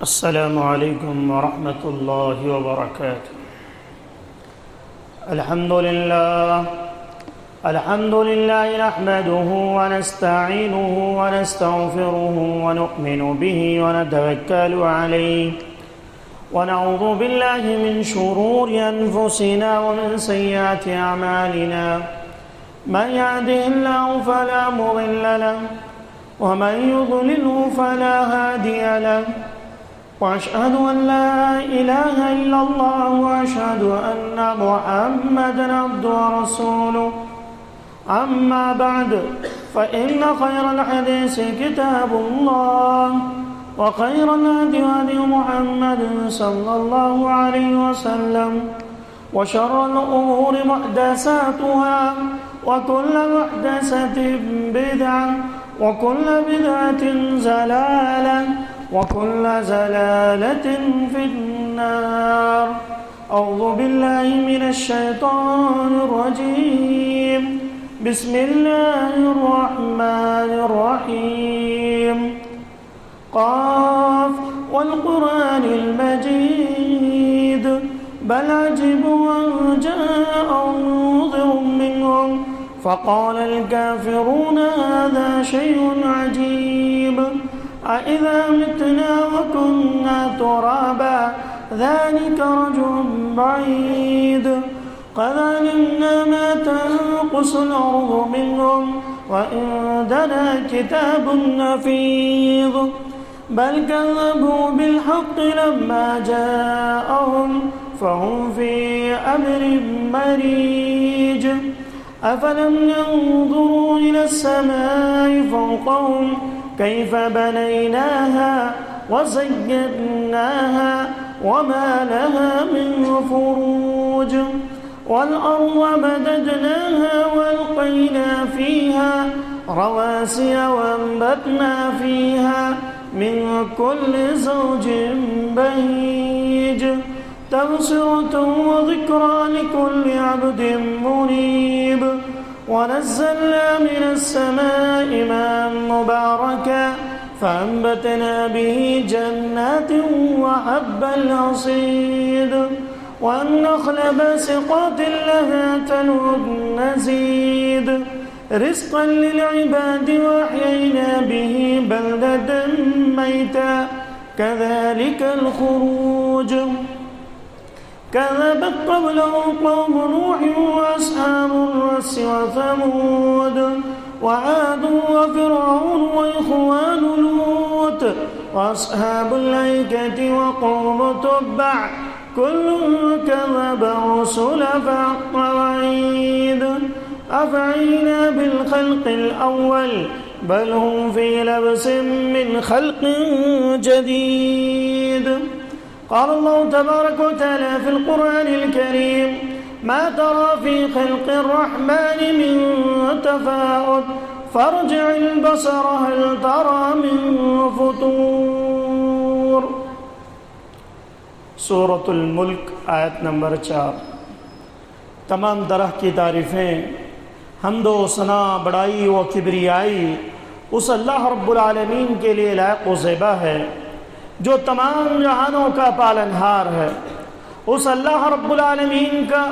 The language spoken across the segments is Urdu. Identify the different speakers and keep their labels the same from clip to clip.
Speaker 1: السلام علیکم ورحمۃ اللہ وبرکاتہ۔ الحمد للہ نحمده ونستعینه ونستغفره ونؤمن به ونتوکل علیہ ونعوذ باللہ من شرور انفسنا ومن سیئات اعمالنا، من يهده الله فلا مضل له ومن يضلله فلا هادي له، وأشهد أن لا إله إلا الله وأشهد أن محمدا عبده ورسوله، أما بعد فإن خير الحديث كتاب الله وخير الهدي هدي محمد صلى الله عليه وسلم، وشر الأمور محدثاتها وكل محدثة بدعة وكل بدعة ضلالة وكل ضلالة في النار۔ أعوذ بالله من الشيطان الرجيم، بسم الله الرحمن الرحيم، قاف والقرآن المجيد بل عجبوا أن جاءهم منذر منهم فقال الكافرون هذا شيء عجيب، أإذا متنا وكنا ترابا ذلك رجل بعيد، قد علمنا ما تنقص الأرض منهم وعندنا كتاب حفيظ، بل كذبوا بالحق لما جاءهم فهم في أمر مريج، أفلم ينظروا إلى السماء فوقهم كيف بنيناها وزيناها وما لها من فروج، والأرض مددناها وألقينا فيها رواسي وأنبتنا فيها من كل زوج بهيج، تبصرة وذكرى لكل عبد منيب، ونزلنا من السماء ماء مباركا فأنبتنا به جنات وحب الحصيد، والنخل باسقات لها تنضج نزيد، رزقا للعباد وأحيينا به بلدة ميتا كذلك الخروج، كذبت قبلهم قوم نوح وأصحاب الرس وثمود وعاد وفرعون وإخوان لوط وأصحاب الأيكة وقوم تبع، كل كذب الرسل فحق وعيد، أفعينا بالخلق الأول بل هم في لبس من خلق جديد۔ قال الله تبارك وتعالى في القرآن الكريم: ما ترى في خلق الرحمن من تفاوت فارجع البصر هل ترى من فطور۔ سورة الملک آیت نمبر 4۔ تمام طرح کی تعریفیں، حمد و ثنا، بڑائی و کبریائی اس اللہ رب العالمین کے لیے لائق و زیبا ہے جو تمام جہانوں کا پالنہار ہے۔ اس اللہ رب العالمین کا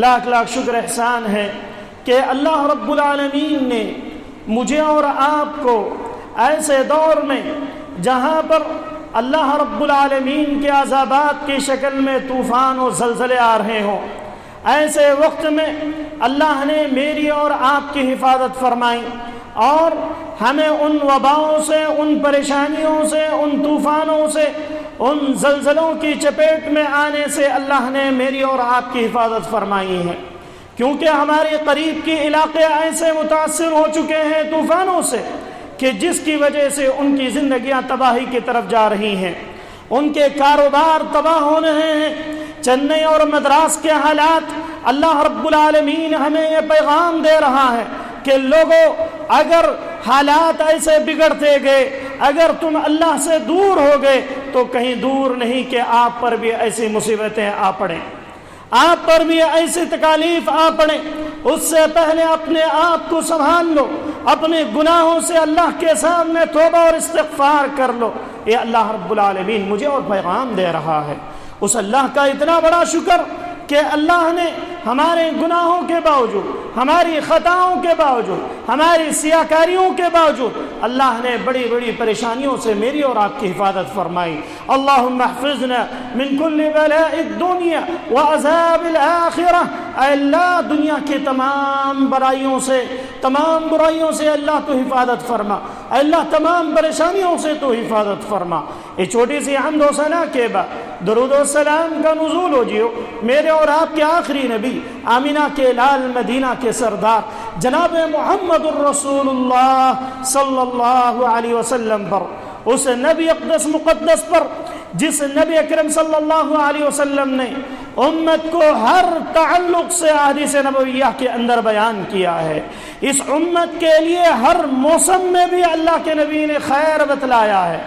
Speaker 1: لاکھ لاکھ شکر احسان ہے کہ اللہ رب العالمین نے مجھے اور آپ کو ایسے دور میں جہاں پر اللہ رب العالمین کے عذابات کی شکل میں طوفان و زلزلے آ رہے ہوں، ایسے وقت میں اللہ نے میری اور آپ کی حفاظت فرمائی اور ہمیں ان وباؤں سے، ان پریشانیوں سے، ان طوفانوں سے، ان زلزلوں کی چپیٹ میں آنے سے اللہ نے میری اور آپ کی حفاظت فرمائی ہے، کیونکہ ہمارے قریب کے علاقے ایسے متاثر ہو چکے ہیں طوفانوں سے کہ جس کی وجہ سے ان کی زندگیاں تباہی کی طرف جا رہی ہیں، ان کے کاروبار تباہ ہو رہے ہیں۔ چنئی اور مدراس کے حالات، اللہ رب العالمین ہمیں یہ پیغام دے رہا ہے کہ لوگوں، اگر حالات ایسے بگڑتے گئے، اگر تم اللہ سے دور ہو گئے تو کہیں دور نہیں کہ آپ پر بھی ایسی مصیبتیں آ پڑیں، آپ پر بھی ایسی تکالیف آ پڑیں۔ اس سے پہلے اپنے آپ کو سنبھال لو، اپنے گناہوں سے اللہ کے سامنے توبہ اور استغفار کر لو۔ یہ اللہ رب العالمین مجھے اور پیغام دے رہا ہے۔ اس اللہ کا اتنا بڑا شکر کہ اللہ نے ہمارے گناہوں کے باوجود، ہماری خطاؤں کے باوجود، ہماری سیاکاریوں کے باوجود اللہ نے بڑی بڑی پریشانیوں سے میری اور آپ کی حفاظت فرمائی۔ اللہم احفظنا من کل بلاء الدنیا وعذاب الآخرہ۔ اے اللہ دنیا کی تمام برائیوں سے، تمام برائیوں سے اللہ تو حفاظت فرما، اے اللہ تمام پریشانیوں سے تو حفاظت فرما۔ یہ چھوٹی سی حمد و ثنا کے بعد درود و سلام کا نزول ہو جیو میرے اور آپ کے آخری نبی، آمینہ کے لال، مدینہ کے سردار جناب محمد الرسول اللہ صلی اللہ علیہ وسلم پر، اس نبی اقدس مقدس پر جس نبی اکرم صلی اللہ علیہ وسلم نے امت کو ہر تعلق سے احادیث نبویہ کے اندر بیان کیا ہے۔ اس امت کے لیے ہر موسم میں بھی اللہ کے نبی نے خیر بتلایا ہے،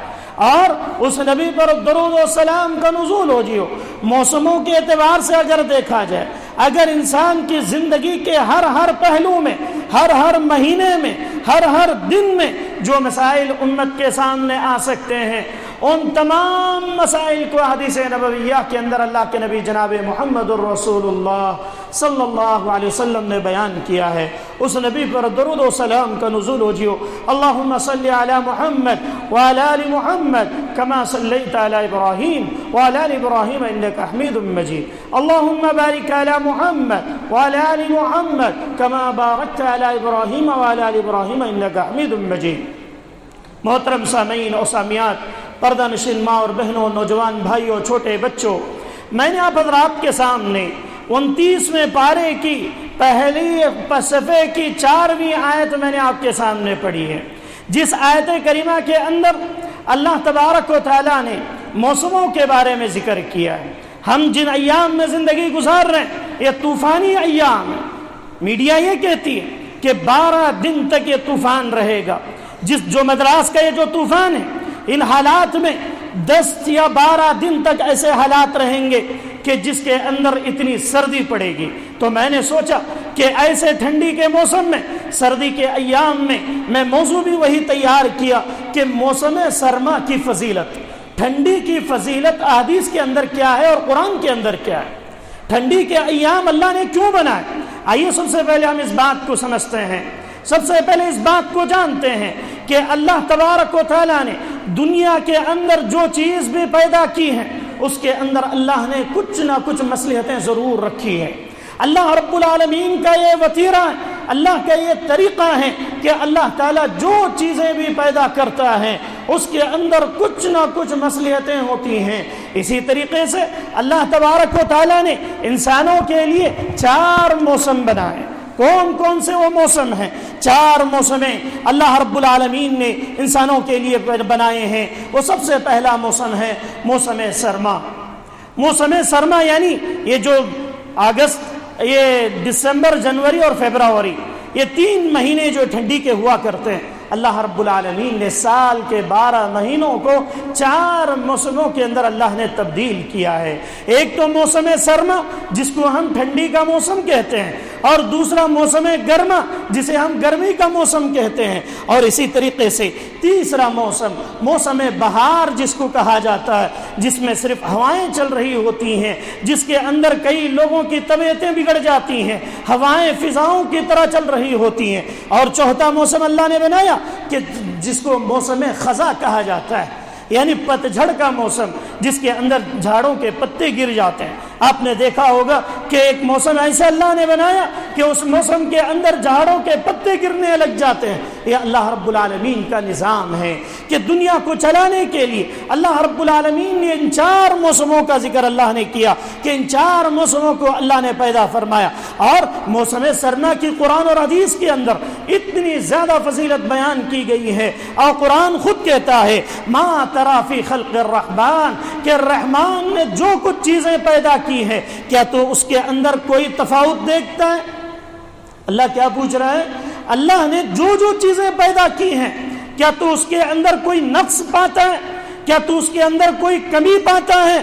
Speaker 1: اور اس نبی پر درود و سلام کا نزول ہو جیو۔ موسموں کے اعتبار سے اگر دیکھا جائے، اگر انسان کی زندگی کے ہر پہلو میں، ہر مہینے میں، ہر دن میں جو مسائل امت کے سامنے آ سکتے ہیں، ان تمام مسائل کو حدیث نبویہ کے اندر اللہ کے نبی جناب محمد الرسول اللہ صلی اللہ علیہ وسلم نے بیان کیا ہے۔ اس نبی پر درود و سلام کا نزول ہو جیو۔ اللہم صلی علی محمد وعلی آل محمد کما صلیت علی ابراہیم وعلی آل ابراہیم انک حمید مجید۔ اللہم بارک علی محمد وعلی آل محمد کما بارکت علی ابراہیم وعلی آل ابراہیم انک حمید مجید۔ محترم سامعین اور سامعات، پردہ نشین ماں اور بہنوں، نوجوان بھائیوں، چھوٹے بچوں، میں نے آپ حضرات کے سامنے 29ویں پارے کی پہلی صفحے کی 4ویں آیت میں نے آپ کے سامنے پڑھی ہے، جس آیت کریمہ کے اندر اللہ تبارک و تعالیٰ نے موسموں کے بارے میں ذکر کیا ہے۔ ہم جن ایام میں زندگی گزار رہے ہیں یہ طوفانی ایام ہیں۔ میڈیا یہ کہتی ہے کہ 12 دن تک یہ طوفان رہے گا۔ جو مدراس کا یہ جو طوفان ہے، ان حالات میں 10 یا 12 دن تک ایسے حالات رہیں گے کہ جس کے اندر اتنی سردی پڑے گی۔ تو میں نے سوچا کہ ایسے ٹھنڈی کے موسم میں، سردی کے ایام میں، میں موضوع بھی وہی تیار کیا کہ موسم سرما کی فضیلت، ٹھنڈی کی فضیلت احادیث کے اندر کیا ہے اور قرآن کے اندر کیا ہے۔ ٹھنڈی کے ایام اللہ نے کیوں بنائے؟ آئیے سب سے پہلے ہم اس بات کو سمجھتے ہیں، سب سے پہلے اس بات کو جانتے ہیں کہ اللہ تبارک و تعالیٰ نے دنیا کے اندر جو چیز بھی پیدا کی ہے اس کے اندر اللہ نے کچھ نہ کچھ مصلحتیں ضرور رکھی ہے۔ اللہ رب العالمین کا یہ وتیرہ ہے، اللہ کا یہ طریقہ ہے کہ اللہ تعالیٰ جو چیزیں بھی پیدا کرتا ہے اس کے اندر کچھ نہ کچھ مصلحتیں ہوتی ہیں۔ اسی طریقے سے اللہ تبارک و تعالیٰ نے انسانوں کے لیے 4 موسم بنائے۔ کون کون سے وہ موسم ہیں؟ 4 موسمیں اللہ رب العالمین نے انسانوں کے لیے بنائے ہیں۔ وہ سب سے پہلا موسم ہے موسم سرما۔ موسم سرما یعنی یہ جو اگست، یہ دسمبر، جنوری اور فیبروری، یہ 3 مہینے جو ٹھنڈی کے ہوا کرتے ہیں، اللہ رب العالمین نے سال کے 12 مہینوں کو 4 موسموں کے اندر اللہ نے تبدیل کیا ہے۔ ایک تو موسم سرما جس کو ہم ٹھنڈی کا موسم کہتے ہیں، اور دوسرا موسم گرما جسے ہم گرمی کا موسم کہتے ہیں، اور اسی طریقے سے تیسرا موسم موسم بہار جس کو کہا جاتا ہے، جس میں صرف ہوائیں چل رہی ہوتی ہیں، جس کے اندر کئی لوگوں کی طبیعتیں بگڑ جاتی ہیں، ہوائیں فضاؤں کی طرح چل رہی ہوتی ہیں۔ اور چوتھا موسم اللہ نے بنایا کہ جس کو موسم خزاں کہا جاتا ہے، یعنی پتجھڑ کا موسم، جس کے اندر جھاڑوں کے پتے گر جاتے ہیں۔ آپ نے دیکھا ہوگا کہ ایک موسم ایسے اللہ نے بنایا کہ اس موسم کے اندر جھاڑوں کے پتے گرنے لگ جاتے ہیں۔ یہ اللہ رب العالمین کا نظام ہے کہ دنیا کو چلانے کے لیے اللہ رب العالمین نے ان 4 موسموں کا ذکر اللہ نے کیا کہ ان 4 موسموں کو اللہ نے پیدا فرمایا۔ اور موسم سرما کی قرآن اور حدیث کے اندر اتنی زیادہ فضیلت بیان کی گئی ہے، اور قرآن خود کہتا ہے ما تری فی خلق الرحمن، کہ رحمان نے جو کچھ چیزیں پیدا کی ہے کیا تو اس کے اندر کوئی تفاوت دیکھتا ہے؟ اللہ کیا پوچھ رہا ہے؟ اللہ نے جو چیزیں پیدا کی ہیں کیا تو اس کے اندر کوئی نقص پاتا ہے؟ کیا تو اس کے اندر کوئی کمی پاتا ہے؟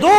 Speaker 1: 2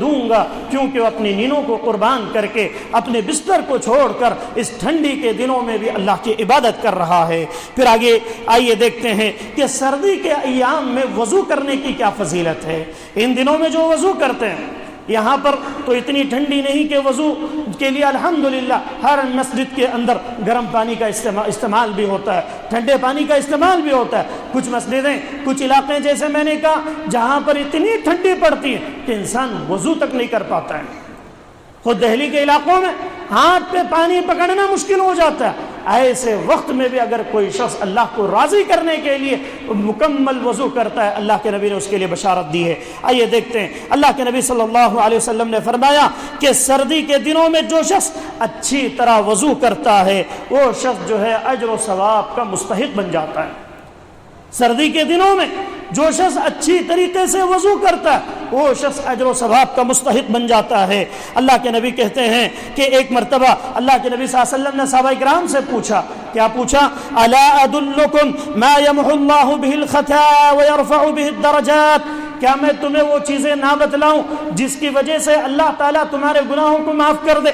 Speaker 1: دوں گا، کیونکہ وہ اپنی نیندوں کو قربان کر کے اپنے بستر کو چھوڑ کر اس ٹھنڈی کے دنوں میں بھی اللہ کی عبادت کر رہا ہے۔ پھر آگے آئیے دیکھتے ہیں کہ سردی کے ایام میں وضو کرنے کی کیا فضیلت ہے۔ ان دنوں میں جو وضو کرتے ہیں، یہاں پر تو اتنی ٹھنڈی نہیں کہ وضو کے لیے الحمدللہ ہر مسجد کے اندر گرم پانی کا استعمال بھی ہوتا ہے، ٹھنڈے پانی کا استعمال بھی ہوتا ہے۔ کچھ مسجدیں، کچھ علاقے جیسے میں نے کہا جہاں پر اتنی ٹھنڈی پڑتی ہے کہ انسان وضو تک نہیں کر پاتا ہے۔ خود دہلی کے علاقوں میں ہاتھ پہ پانی پکڑنا مشکل ہو جاتا ہے۔ ایسے وقت میں بھی اگر کوئی شخص اللہ کو راضی کرنے کے لیے مکمل وضو کرتا ہے، اللہ کے نبی نے اس کے لیے بشارت دی ہے۔ آئیے دیکھتے ہیں، اللہ کے نبی صلی اللہ علیہ وسلم نے فرمایا کہ سردی کے دنوں میں جو شخص اچھی طرح وضو کرتا ہے وہ شخص جو ہے اجر و ثواب کا مستحق بن جاتا ہے۔ سردی کے دنوں میں جو شخص اچھی طریقے سے وضو کرتا ہے وہ شخص اجر و ثواب کا مستحق بن جاتا ہے۔ اللہ کے نبی کہتے ہیں کہ ایک مرتبہ اللہ کے نبی صلی اللہ علیہ وسلم نے صحابہ کرام سے پوچھا، کیا پوچھا؟ الا ادلکم ما یمحو اللہ بہ الخطایا ویرفع بہ الدرجات، کیا میں تمہیں وہ چیزیں نہ بتلاؤں جس کی وجہ سے اللہ تعالیٰ تمہارے گناہوں کو معاف کر دے،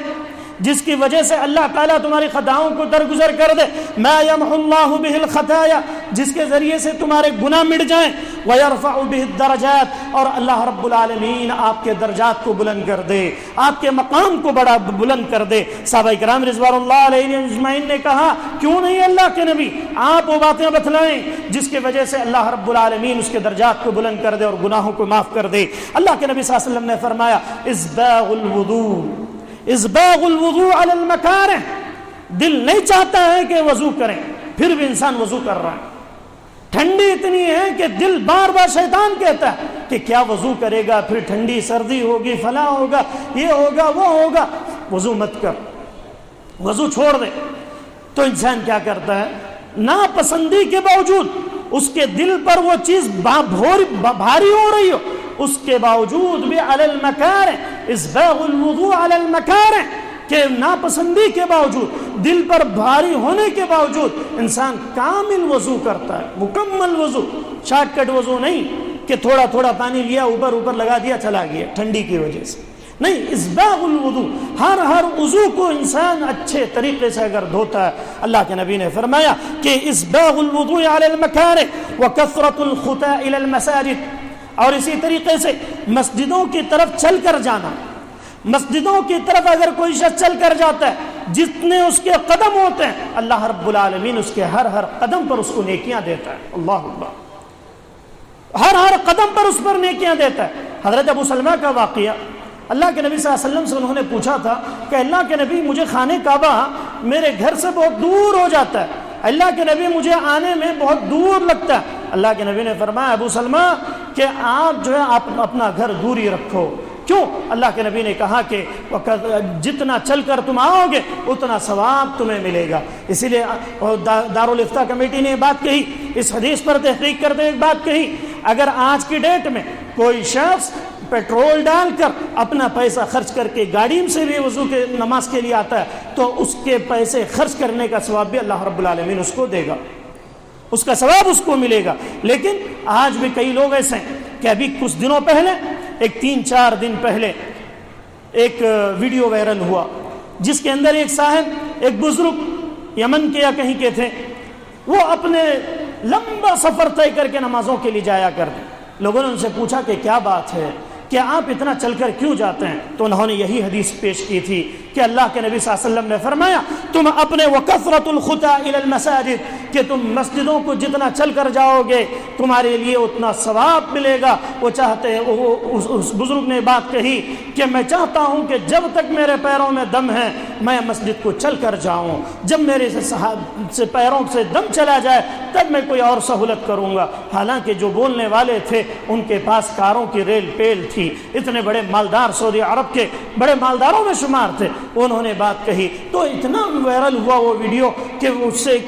Speaker 1: جس کی وجہ سے اللہ تعالیٰ تمہاری خطاؤں کو درگزر کر دے؟ ما یمحو اللہ بہ الخطایا، جس کے ذریعے سے تمہارے گناہ مٹ جائیں، ویرفع بہ الدرجات، اور اللہ رب العالمین آپ کے درجات کو بلند کر دے، آپ کے مقام کو بڑا بلند کر دے۔ صحابہ کرام رضوان اللہ علیہ اجمعین نے کہا، کیوں نہیں اللہ کے نبی، آپ وہ باتیں بتلائیں جس کی وجہ سے اللہ رب العالمین اس کے درجات کو بلند کر دے اور گناہوں کو معاف کر دے۔ اللہ کے نبی صلی اللہ علیہ وسلم نے فرمایا، اسباغ الوضوء، اسباغ الوضوء علی المکارہ، دل نہیں چاہتا ہے کہ وضو کریں، پھر بھی انسان وضو کر رہا ہے۔ ٹھنڈی اتنی ہے کہ دل بار بار شیطان کہتا ہے کہ کیا وضو کرے گا، پھر ٹھنڈی سردی ہوگی، فلاں ہوگا، یہ ہوگا، وہ ہوگا، وضو مت کر، وضو چھوڑ دے۔ تو انسان کیا کرتا ہے، ناپسندی کے باوجود اس کے دل پر وہ چیز بھاری ہو رہی ہو، اس کے باوجود بھی علی المکارہ، اسباغ الوضوء علی المکارہ، کہ ناپسندی کے باوجود، دل پر بھاری ہونے کے باوجود انسان کامل وضو کرتا ہے، مکمل وضو، شارٹ کٹ وضو نہیں کہ تھوڑا تھوڑا پانی لیا اوپر لگا دیا چلا گیا ٹھنڈی کی وجہ سے، نہیں، اسباغ الوضوء، ہر وضو کو انسان اچھے طریقے سے اگر دھوتا ہے۔ اللہ کے نبی نے فرمایا کہ اسباغ الوضوء علی المکارہ وکثرۃ الخطی الی المساجد، اور اسی طریقے سے مسجدوں کی طرف چل کر جانا، مسجدوں کی طرف اگر کوئی شخص چل کر جاتا ہے، جتنے اس کے قدم ہوتے ہیں اللہ رب العالمین اس کے ہر قدم پر اس کو نیکیاں دیتا ہے۔ اللہ اکبر، ہر قدم پر اس پر نیکیاں دیتا ہے۔ حضرت ابو سلمہ کا واقعہ، اللہ کے نبی صلی اللہ علیہ وسلم سے انہوں نے پوچھا تھا کہ اللہ کے نبی، مجھے خانہ کعبہ میرے گھر سے بہت دور ہو جاتا ہے، اللہ کے نبی مجھے آنے میں بہت دور لگتا ہے۔ اللہ کے نبی نے فرمایا، ابو سلمہ کہ آپ جو ہے آپ اپنا گھر دوری رکھو۔ کیوں؟ اللہ کے نبی نے کہا کہ جتنا چل کر تم آؤ گے اتنا ثواب تمہیں ملے گا۔ اسی لیے دارالافتاء کمیٹی نے بات کہی، اس حدیث پر تحقیق کرتے ایک بات کہی، اگر آج کی ڈیٹ میں کوئی شخص پیٹرول ڈال کر اپنا پیسہ خرچ کر کے گاڑی سے بھی وضو کے نماز کے لیے آتا ہے تو اس کے پیسے خرچ کرنے کا ثواب بھی اللہ رب العالمین اس کو دے گا، اس کا ثواب اس کو ملے گا۔ لیکن آج بھی کئی لوگ ایسے ہیں کہ ابھی کچھ دنوں پہلے، ایک 3-4 دن پہلے ایک ویڈیو وائرل ہوا جس کے اندر ایک صاحب، ایک بزرگ یمن کے یا کہیں کے تھے، وہ اپنے لمبا سفر طے کر کے نمازوں کے لیے جایا کرتے۔ لوگوں نے ان سے پوچھا کہ کیا بات ہے کہ آپ اتنا چل کر کیوں جاتے ہیں؟ تو انہوں نے یہی حدیث پیش کی تھی کہ اللہ کے نبی صلی اللہ علیہ وسلم نے فرمایا، تم اپنے وکثرۃ الخطی الی المساجد، کہ تم مسجدوں کو جتنا چل کر جاؤ گے تمہارے لیے اتنا ثواب ملے گا۔ وہ چاہتے ہیں، اس بزرگ نے بات کہی کہ میں چاہتا ہوں کہ جب تک میرے پیروں میں دم ہے میں مسجد کو چل کر جاؤں، جب میرے سے پیروں سے دم چلا جائے تب میں کوئی اور سہولت کروں گا۔ حالانکہ جو بولنے والے تھے ان کے پاس کاروں کی ریل پیل تھی، اتنے بڑے مالدار سعودی عرب کے بڑے مالداروں میں شمار تھے، انہوں نے بات کہی تو اتنا وائرل ہوا وہ ویڈیو کہ اس سے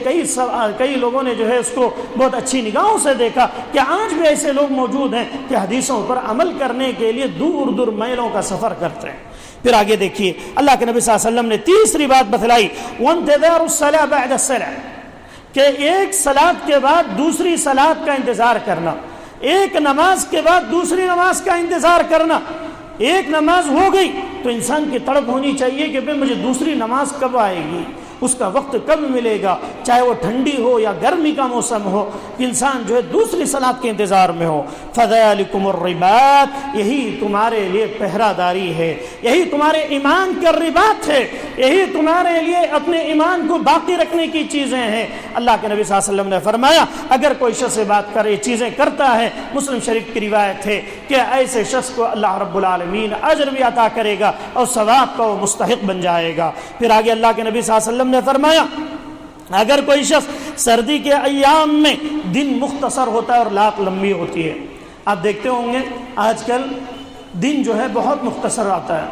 Speaker 1: کئی لوگوں نے جو ہے اس کو بہت اچھی نگاہوں سے دیکھا کہ آج بھی ایسے لوگ موجود ہیں کہ حدیثوں پر عمل کرنے کے لیے دور دور میلوں کا سفر کرتے ہیں۔ پھر آگے دیکھیے، اللہ کے نبی صلی اللہ علیہ وسلم نے تیسری بات بتلائی، وانتظار الصلاۃ بعد الصلاۃ، کہ ایک صلاۃ کے بعد دوسری صلاۃ کا انتظار کرنا، ایک نماز کے بعد دوسری نماز کا انتظار کرنا۔ ایک نماز ہو گئی تو انسان کی تڑپ ہونی چاہیے کہ بھئی مجھے دوسری نماز کب آئے گی، اس کا وقت کب ملے گا، چاہے وہ ٹھنڈی ہو یا گرمی کا موسم ہو، انسان جو ہے دوسری صلاۃ کے انتظار میں ہو۔ فَذَلِكُمُ الرِّبَاطُ، یہی تمہارے لیے پہرہ داری ہے، یہی تمہارے ایمان کا رباط ہے، یہی تمہارے لیے اپنے ایمان کو باقی رکھنے کی چیزیں ہیں۔ اللہ کے نبی صلی اللہ علیہ وسلم نے فرمایا اگر کوئی شخص بات کرے چیزیں کرتا ہے، مسلم شریف کی روایت ہے کہ ایسے شخص کو اللہ رب العالمین اجر بھی عطا کرے گا اور ثواب کا وہ مستحق بن جائے گا۔ پھر آگے اللہ کے نبی صلی اللہ علیہ وسلم نے فرمایا اگر کوئی شخص سردی کے ایام میں دن مختصر ہوتا ہے اور رات لمبی ہوتی ہے، آپ دیکھتے ہوں گے آج کل دن جو ہے بہت مختصر آتا ہے،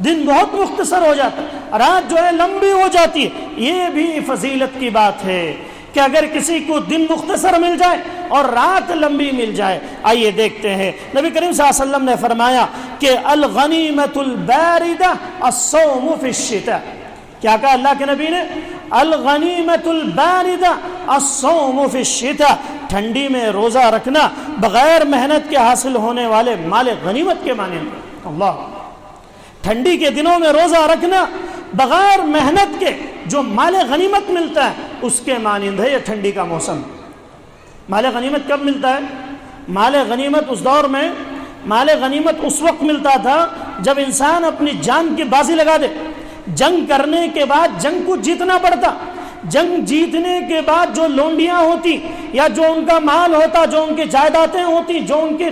Speaker 1: دن بہت مختصر ہو جاتا ہے، رات جو ہے لمبی ہو جاتی ہے۔ یہ بھی فضیلت کی بات ہے کہ اگر کسی کو دن مختصر مل جائے اور رات لمبی مل جائے۔ آئیے دیکھتے ہیں نبی کریم صلی اللہ علیہ وسلم نے فرمایا کہ الغنیمۃ الباردہ الصوم فی الشتاء، کیا کہا اللہ کے نبی نے؟ الغنیمۃ الباردہ الصوم فی الشتاء، ٹھنڈی میں روزہ رکھنا بغیر محنت کے حاصل ہونے والے مال غنیمت کے معنی میں۔ اللہ، ٹھنڈی کے دنوں میں روزہ رکھنا بغیر محنت کے جو مال غنیمت ملتا ہے اس کے مانند ہے یہ ٹھنڈی کا موسم۔ مال غنیمت کب ملتا ہے؟ مال غنیمت اس دور میں، مال غنیمت اس وقت ملتا تھا جب انسان اپنی جان کی بازی لگا دے، جنگ کرنے کے بعد جنگ کو جیتنا پڑتا، جنگ جیتنے کے بعد جو لونڈیاں ہوتی یا جو ان کا مال ہوتا، جو ان کی جائیدادیں ہوتی، جو ان کے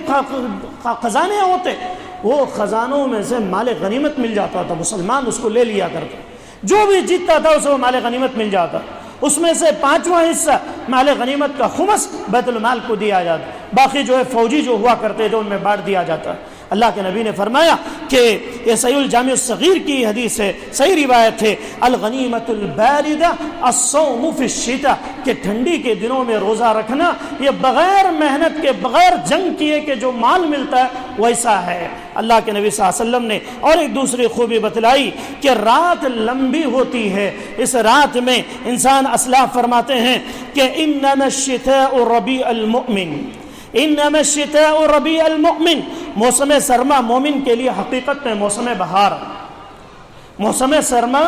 Speaker 1: خزانے ہوتے، وہ خزانوں میں سے مال غنیمت مل جاتا تھا، مسلمان اس کو لے لیا کرتے، جو بھی جیتتا تھا اسے وہ مال غنیمت مل جاتا، اس میں سے 5واں حصہ مال غنیمت کا خمس بیت المال کو دیا جاتا، باقی جو ہے فوجی جو ہوا کرتے تھے ان میں بانٹ دیا جاتا۔ اللہ کے نبی نے فرمایا کہ یہ صحیح الجامع الصغیر کی حدیث ہے، صحیح روایت ہے، الغنیمۃ الباردہ الصوم فی الشتاء، کہ ٹھنڈی کے دنوں میں روزہ رکھنا یہ بغیر محنت کے، بغیر جنگ کیے کہ جو مال ملتا ہے ویسا ہے۔ اللہ کے نبی صلی اللہ علیہ وسلم نے اور ایک دوسری خوبی بتلائی کہ رات لمبی ہوتی ہے، اس رات میں انسان اسلاف فرماتے ہیں کہ انما الشتاء ربیع المؤمن، انما الشتاء ربیع المؤمن، موسم سرما مومن کے لیے حقیقت میں موسم بہار، موسم سرما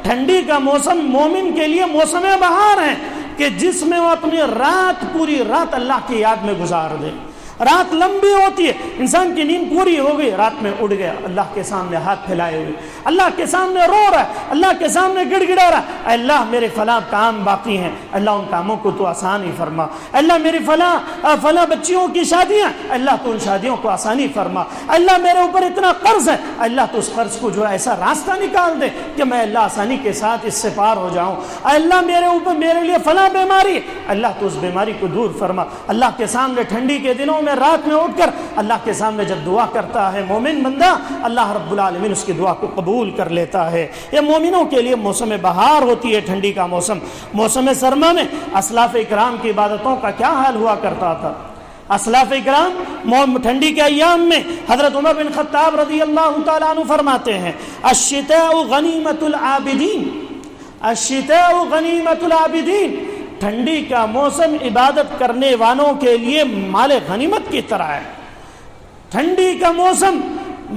Speaker 1: ٹھنڈی کا موسم مومن کے لیے موسم بہار ہے کہ جس میں وہ اپنی رات، پوری رات اللہ کی یاد میں گزار دے۔ رات لمبی ہوتی ہے، انسان کی نیند پوری ہو گئی، رات میں اٹھ گیا اللہ کے سامنے ہاتھ پھیلائے ہوئے، اللہ کے سامنے رو رہا ہے، اللہ کے سامنے گڑ گڑا رہا ہے، اللہ میرے فلاں کام باقی ہیں، اللہ ان کاموں کو تو آسان ہی فرما، اللہ میری فلاں بچیوں کی شادیاں، اللہ تو ان شادیوں کو آسانی فرما، اللہ میرے اوپر اتنا قرض ہے، اللہ تو اس قرض کو جو ہے ایسا راستہ نکال دے کہ میں اللہ آسانی کے ساتھ اس سے پار ہو جاؤں، اللہ میرے اوپر، میرے لیے فلاں بیماری ہے، اللہ تو اس بیماری کو دور فرما۔ اللہ کے سامنے ٹھنڈی کے دنوں میں رات میں اٹھ کر اللہ کے سامنے جب دعا کرتا ہے مومن بندہ، اللہ رب العالمین اس کی دعا کو قبول کر لیتا ہے۔ یہ مومنوں کے لیے موسم بہار ہوتی ہے، ٹھنڈی کا موسم۔ موسم سرما میں اسلاف اکرام کی عبادتوں کا کیا حال ہوا کرتا تھا؟ اسلاف اکرام ٹھنڈی کے ایام میں حضرت عمر بن خطاب رضی اللہ تعالیٰ عنہ فرماتے ہیں الشتاء غنیمت العابدین، الشتاء غنیمت العابدین، ٹھنڈی کا موسم عبادت کرنے والوں کے لیے مال غنیمت کی طرح ہے۔ ٹھنڈی کا موسم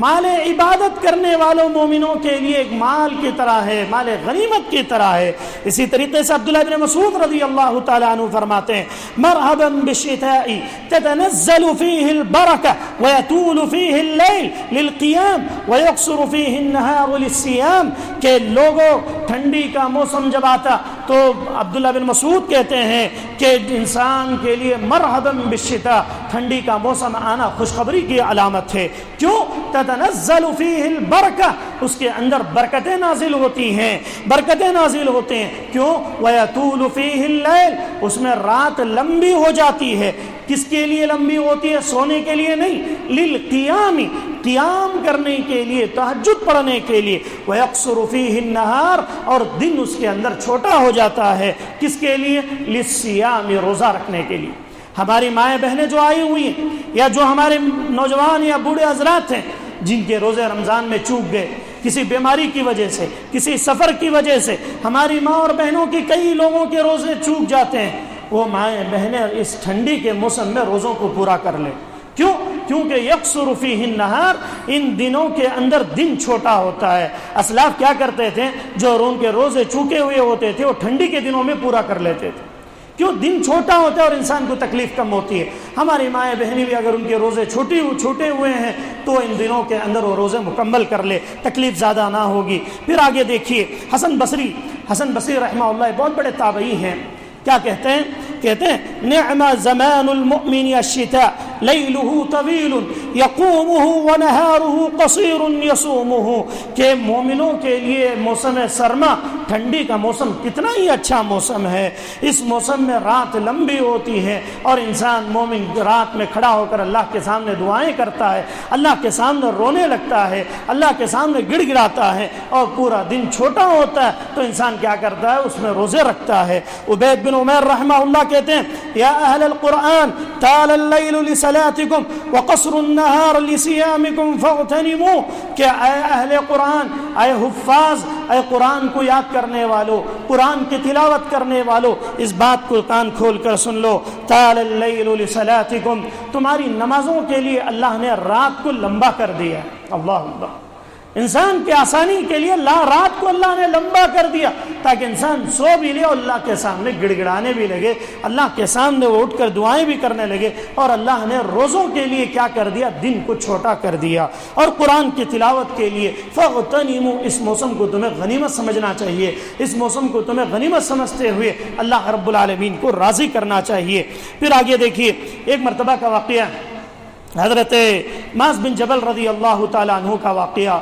Speaker 1: مال عبادت کرنے والوں مومنوں کے لیے ایک مال کی طرح ہے، مال غنیمت کی طرح ہے۔ اسی طریقے سے عبداللہ بن مسعود رضی اللہ تعالیٰ عنہ فرماتے ہیں مرحبا بالشتاء تتنزل فيه البركة ويطول فيه الليل للقيام ويقصر فيه النهار للصيام، کہ لوگوں ٹھنڈی کا موسم جب آتا تو عبداللہ بن مسعود کہتے ہیں کہ انسان کے لیے مرحبا بالشتاء، ٹھنڈی کا موسم آنا خوشخبری کی علامت ہے۔ کیوں؟ تتنزل فيه البرکہ، اس کے اندر برکتیں نازل ہوتی ہیں، برکتیں نازل ہوتے ہیں۔ کیوں؟ وَيَطُولُ فِيهِ اللَّيْلُ، اس میں رات لمبی ہو جاتی ہے۔ کس کے لیے لمبی ہوتی ہے؟ سونے کے لیے نہیں، للقیام، قیام کرنے کے لیے، تہجد پڑھنے کے لیے۔ وَيَقْصُرُ فِيهِ النَّهَارُ، اور دن اس کے اندر چھوٹا ہو جاتا ہے۔ کس کے لیے؟ للصیام، روزہ رکھنے کے لیے۔ ہماری مائیں بہنیں جو آئی ہوئی ہیں یا جو ہمارے نوجوان یا بوڑھے حضرات ہیں جن کے روزے رمضان میں چوک گئے کسی بیماری کی وجہ سے، کسی سفر کی وجہ سے، ہماری ماں اور بہنوں کی کئی لوگوں کے روزے چوک جاتے ہیں، وہ مائیں بہنیں اس ٹھنڈی کے موسم میں روزوں کو پورا کر لیں۔ کیوں؟ کیونکہ یقصر فیہ النہار، ان دنوں کے اندر دن چھوٹا ہوتا ہے۔ اسلاف کیا کرتے تھے؟ جو ان کے روزے چوکے ہوئے ہوتے تھے وہ ٹھنڈی کے دنوں میں پورا کر لیتے تھے، کیوں؟ دن چھوٹا ہوتا ہے اور انسان کو تکلیف کم ہوتی ہے۔ ہماری مائیں بہنیں بھی اگر ان کے روزے چھوٹے ہوئے ہیں تو ان دنوں کے اندر وہ روزے مکمل کر لے، تکلیف زیادہ نہ ہوگی۔ پھر آگے دیکھیے حسن بصری رحمہ اللہ بہت بڑے تابعی ہیں، کیا کہتے ہیں نعم زمان المؤمن الشتاء لیلہ طویل یقومہ ونہارہ قصیر یصومہ، کہ مومنوں کے لیے موسم سرما ٹھنڈی کا موسم کتنا ہی اچھا موسم ہے۔ اس موسم میں رات لمبی ہوتی ہے اور انسان مومن رات میں کھڑا ہو کر اللہ کے سامنے دعائیں کرتا ہے، اللہ کے سامنے رونے لگتا ہے، اللہ کے سامنے گڑ گڑاتا ہے، اور پورا دن چھوٹا ہوتا ہے تو انسان کیا کرتا ہے؟ اس میں روزے رکھتا ہے۔ عبید بن عمیر رحمہ اللہ کہتے ہیں یا اہل القرآن طال اللیل لصلاتکم وقصر النہار لصیامکم فاغتنموا، کہ اے اہل قرآن، اے حفاظ، اے قرآن کو یاد کرنے والو، قرآن کی تلاوت کرنے والو، اس بات کو کان کھول کر سن لو، طال اللیل لصلاتکم، تمہاری نمازوں کے لیے اللہ نے رات کو لمبا کر دیا۔ اللہ اللہ، انسان کی آسانی کے لیے رات کو اللہ نے لمبا کر دیا تاکہ انسان سو بھی لے اور اللہ کے سامنے گڑ گڑانے بھی لگے، اللہ کے سامنے وہ اٹھ کر دعائیں بھی کرنے لگے، اور اللہ نے روزوں کے لیے کیا کر دیا؟ دن کو چھوٹا کر دیا۔ اور قرآن کی تلاوت کے لیے فاغتنموا، اس موسم کو تمہیں غنیمت سمجھنا چاہیے، اس موسم کو تمہیں غنیمت سمجھتے ہوئے اللہ رب العالمین کو راضی کرنا چاہیے۔ پھر آگے دیکھیے ایک مرتبہ کا واقعہ، حضرت معاذ بن جبل رضی اللہ تعالیٰ عنہ کا واقعہ،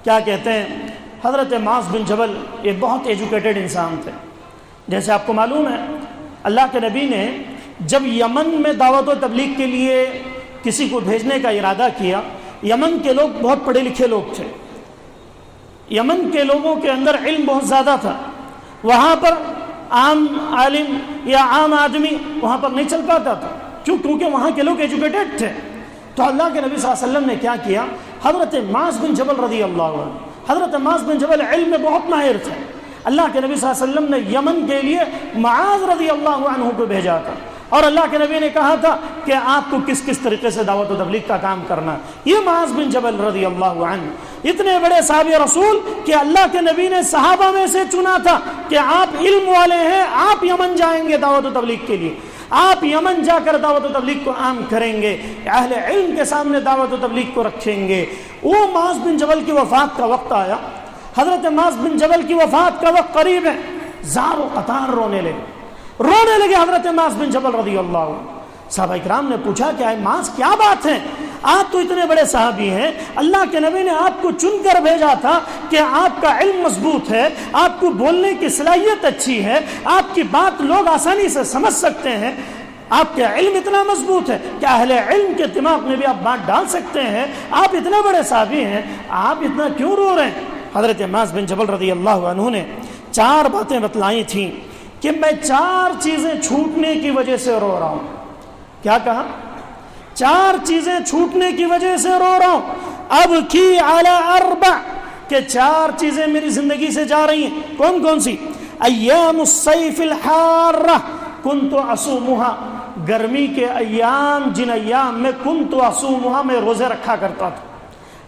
Speaker 1: کیا کہتے ہیں؟ حضرت معاذ بن جبل ایک بہت ایجوکیٹڈ انسان تھے۔ جیسے آپ کو معلوم ہے اللہ کے نبی نے جب یمن میں دعوت و تبلیغ کے لیے کسی کو بھیجنے کا ارادہ کیا، یمن کے لوگ بہت پڑھے لکھے لوگ تھے، یمن کے لوگوں کے اندر علم بہت زیادہ تھا، وہاں پر عام عالم یا عام آدمی وہاں پر نہیں چل پاتا تھا، کیونکہ وہاں کے لوگ ایجوکیٹڈ تھے۔ تو اللہ کے نبی صلی اللہ علیہ وسلم نے کیا کیا؟ حضرت معاذ بن جبل رضی اللہ عنہ، حضرت معاذ بن جبل علم میں بہت ماہر تھے، اللہ کے نبی صلی اللہ علیہ وسلم نے یمن کے لیے معاذ رضی اللہ عنہ کو بھیجا تھا، اور اللہ کے نبی نے کہا تھا کہ آپ کو کس کس طریقے سے دعوت و تبلیغ کا کام کرنا۔ یہ معاذ بن جبل رضی اللہ عنہ اتنے بڑے صحابی رسول کہ اللہ کے نبی نے صحابہ میں سے چنا تھا کہ آپ علم والے ہیں، آپ یمن جائیں گے دعوت و تبلیغ کے لیے، آپ یمن جا کر دعوت و تبلیغ کو عام کریں گے، اہل علم کے سامنے دعوت و تبلیغ کو رکھیں گے۔ وہ معاذ بن جبل کی وفات کا وقت آیا، حضرت معاذ بن جبل کی وفات کا وقت قریب ہے، زار و قطار رونے لگے حضرت معاذ بن جبل رضی اللہ عنہ۔ صحابہ اکرام نے پوچھا کہ اے معاذ کیا بات ہے؟ آپ تو اتنے بڑے صحابی ہیں، اللہ کے نبی نے آپ کو چن کر بھیجا تھا کہ آپ کا علم مضبوط ہے، آپ کو بولنے کی صلاحیت اچھی ہے، آپ کی بات لوگ آسانی سے سمجھ سکتے ہیں، آپ کا علم اتنا مضبوط ہے کہ اہل علم کے دماغ میں بھی آپ بات ڈال سکتے ہیں، آپ اتنے بڑے صحابی ہیں، آپ اتنا کیوں رو رہے ہیں؟ حضرت معاذ بن جبل رضی اللہ عنہ نے 4 باتیں بتلائی تھیں کہ میں 4 چیزیں چھوٹنے کی وجہ سے رو رہا ہوں۔ کیا کہا؟ 4 چیزیں چھوٹنے کی وجہ سے رو رہا ہوں۔ اب کی علی 4، کہ 4 چیزیں میری زندگی سے جا رہی ہیں۔ کون کون سی؟ ایام الصیف الحارہ کنت اصومها، گرمی کے ایام، جن ایام میں کنت اصومها، میں روزے رکھا کرتا تھا،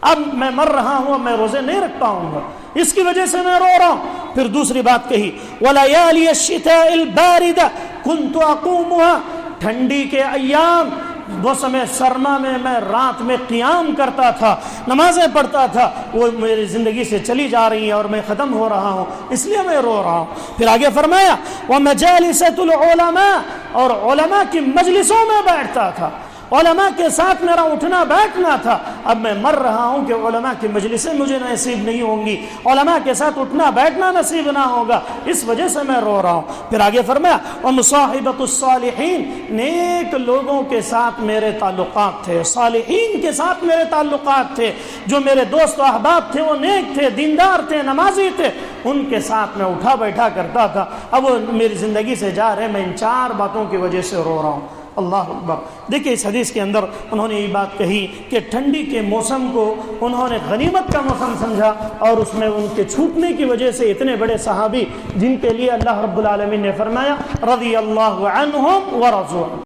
Speaker 1: اب میں مر رہا ہوں، اب میں روزے نہیں رکھ پاؤں گا، اس کی وجہ سے میں رو رہا ہوں۔ پھر دوسری بات کہی ولیالی الشتاء الباردہ کنت اقومها، ٹھنڈی کے ایام، موسم سرما میں میں رات میں قیام کرتا تھا، نمازیں پڑھتا تھا، وہ میری زندگی سے چلی جا رہی ہیں اور میں ختم ہو رہا ہوں، اس لیے میں رو رہا ہوں۔ پھر آگے فرمایا ومجالسۃ العلماء، اور علماء کی مجلسوں میں بیٹھتا تھا، علماء کے ساتھ میرا اٹھنا بیٹھنا تھا، اب میں مر رہا ہوں کہ علماء کی مجلسیں مجھے نصیب نہیں ہوں گی، علماء کے ساتھ اٹھنا بیٹھنا نصیب نہ ہوگا، اس وجہ سے میں رو رہا ہوں۔ پھر آگے فرمایا ومصاحبۃ الصالحین، نیک لوگوں کے ساتھ میرے تعلقات تھے، صالحین کے ساتھ میرے تعلقات تھے، جو میرے دوست و احباب تھے وہ نیک تھے، دیندار تھے، نمازی تھے، ان کے ساتھ میں اٹھا بیٹھا کرتا تھا، اب وہ میری زندگی سے جا رہے، میں ان 4 باتوں کی وجہ سے رو رہا ہوں۔ اللہ اکبر۔ دیکھیں اس حدیث کے اندر انہوں نے یہ بات کہی کہ ٹھنڈی کے موسم کو انہوں نے غنیمت کا موسم سمجھا، اور اس میں ان کے چھوٹنے کی وجہ سے اتنے بڑے صحابی جن کے لیے اللہ رب العالمین نے فرمایا رضی اللہ عنہم ورضوا عنہ۔